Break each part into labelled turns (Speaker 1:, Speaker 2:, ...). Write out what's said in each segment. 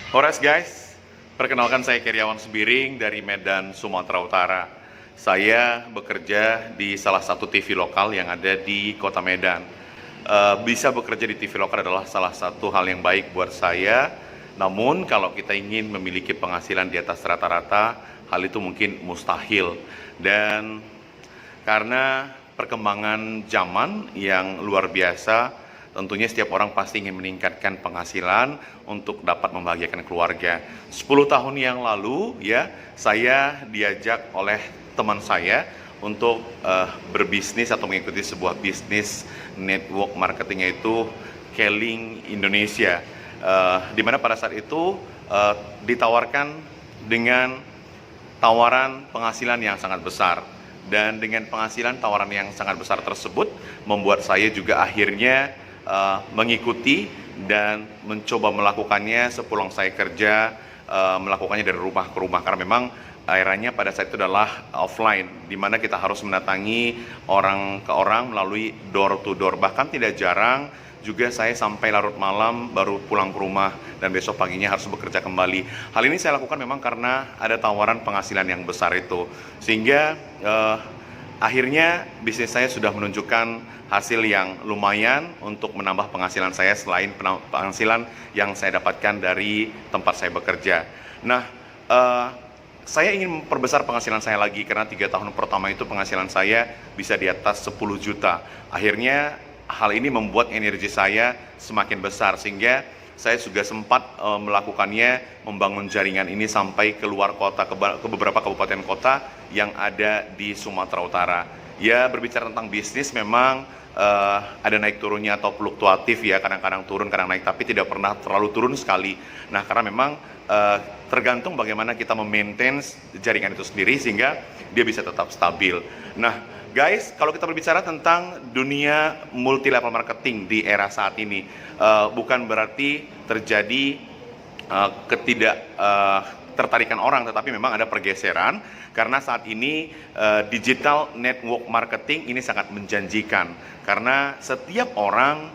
Speaker 1: Horas guys, perkenalkan saya Keriawan Sembiring dari Medan, Sumatera Utara. Saya bekerja di salah satu TV lokal yang ada di kota Medan. Bisa bekerja di TV lokal adalah salah satu hal yang baik buat saya. Namun kalau kita ingin memiliki penghasilan di atas rata-rata, hal itu mungkin mustahil. Dan karena perkembangan zaman yang luar biasa, tentunya setiap orang pasti ingin meningkatkan penghasilan untuk dapat membahagiakan keluarga. 10 tahun yang lalu ya, saya diajak oleh teman saya untuk berbisnis atau mengikuti sebuah bisnis network marketing, yaitu Keling Indonesia. Di mana pada saat itu ditawarkan dengan tawaran penghasilan yang sangat besar. Dan dengan penghasilan tawaran yang sangat besar tersebut membuat saya juga akhirnya mengikuti dan mencoba melakukannya sepulang saya kerja, melakukannya dari rumah ke rumah, karena memang eranya pada saat itu adalah offline, di mana kita harus mendatangi orang ke orang melalui door to door. Bahkan tidak jarang juga saya sampai larut malam baru pulang ke rumah dan besok paginya harus bekerja kembali. Hal ini saya lakukan memang karena ada tawaran penghasilan yang besar itu, sehingga akhirnya bisnis saya sudah menunjukkan hasil yang lumayan untuk menambah penghasilan saya selain penghasilan yang saya dapatkan dari tempat saya bekerja. Nah, saya ingin memperbesar penghasilan saya lagi karena 3 tahun pertama itu penghasilan saya bisa di atas 10 juta. Akhirnya hal ini membuat energi saya semakin besar, sehingga saya juga sempat melakukannya, membangun jaringan ini sampai ke luar kota, ke beberapa kabupaten kota yang ada di Sumatera Utara. Ya, berbicara tentang bisnis memang ada naik turunnya atau fluktuatif ya, kadang-kadang turun, kadang naik, tapi tidak pernah terlalu turun sekali. Nah, karena memang tergantung bagaimana kita memaintain jaringan itu sendiri sehingga dia bisa tetap stabil. Nah, guys, kalau kita berbicara tentang dunia multi level marketing di era saat ini, bukan berarti terjadi tertarikan orang, tetapi memang ada pergeseran karena saat ini digital network marketing ini sangat menjanjikan karena setiap orang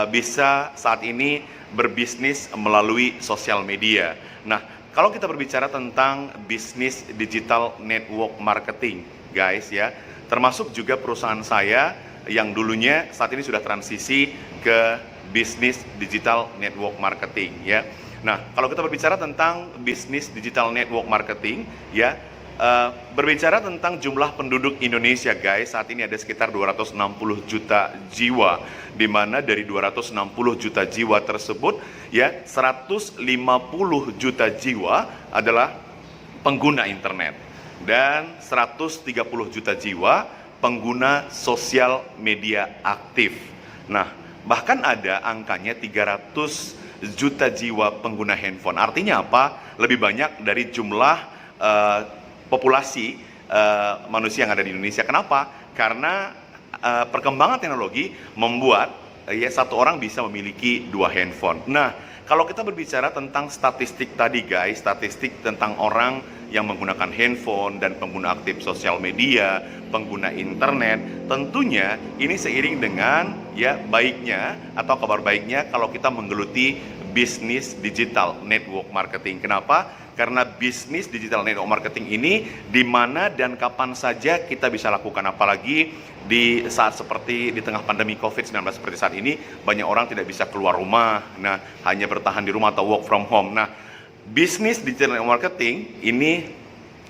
Speaker 1: bisa saat ini berbisnis melalui sosial media. Nah, kalau kita berbicara tentang bisnis digital network marketing, guys ya, termasuk juga perusahaan saya yang dulunya saat ini sudah transisi ke bisnis digital network marketing ya. Nah, kalau kita berbicara tentang bisnis digital network marketing ya, berbicara tentang jumlah penduduk Indonesia, guys, saat ini ada sekitar 260 juta jiwa, di mana dari 260 juta jiwa tersebut ya, 150 juta jiwa adalah pengguna internet dan 130 juta jiwa pengguna sosial media aktif. Nah, bahkan ada angkanya 300 juta jiwa pengguna handphone. Artinya apa? Lebih banyak dari jumlah populasi manusia yang ada di Indonesia. Kenapa? Karena perkembangan teknologi membuat ya satu orang bisa memiliki 2 handphone. Nah, kalau kita berbicara tentang statistik tadi, guys, statistik tentang orang yang menggunakan handphone dan pengguna aktif sosial media, pengguna internet, tentunya ini seiring dengan ya baiknya atau kabar baiknya kalau kita menggeluti bisnis digital network marketing. Kenapa? Karena bisnis digital network marketing ini di mana dan kapan saja kita bisa lakukan, apalagi di saat seperti di tengah pandemi COVID-19 seperti saat ini, banyak orang tidak bisa keluar rumah, nah hanya bertahan di rumah atau work from home. Nah, bisnis digital network marketing ini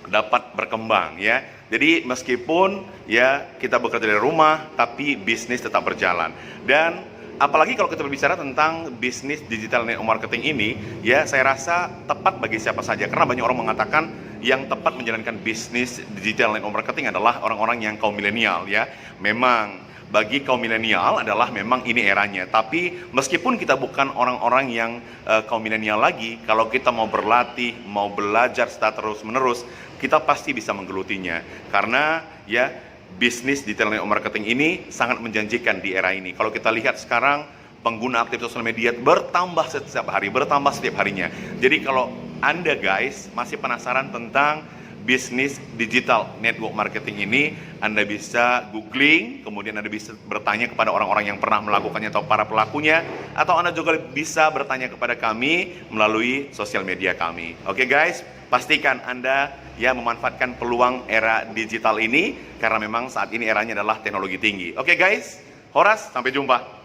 Speaker 1: dapat berkembang ya. Jadi meskipun ya kita bekerja dari rumah, tapi bisnis tetap berjalan. Dan apalagi kalau kita berbicara tentang bisnis digital network marketing ini, ya saya rasa tepat bagi siapa saja. Karena banyak orang mengatakan yang tepat menjalankan bisnis digital network marketing adalah orang-orang yang kaum milenial ya. Memang bagi kaum milenial adalah memang ini eranya. Tapi meskipun kita bukan orang-orang yang kaum milenial lagi, kalau kita mau berlatih, mau belajar secara terus-menerus, kita pasti bisa menggelutinya. Karena ya bisnis digital network marketing ini sangat menjanjikan di era ini. Kalau kita lihat sekarang pengguna aktif sosial media bertambah setiap hari, bertambah setiap harinya. Jadi kalau Anda guys masih penasaran tentang bisnis digital network marketing ini, Anda bisa googling, kemudian Anda bisa bertanya kepada orang-orang yang pernah melakukannya atau para pelakunya, atau Anda juga bisa bertanya kepada kami melalui sosial media kami. Oke guys, pastikan Anda ya memanfaatkan peluang era digital ini, karena memang saat ini eranya adalah teknologi tinggi. Oke guys, Horas, sampai jumpa.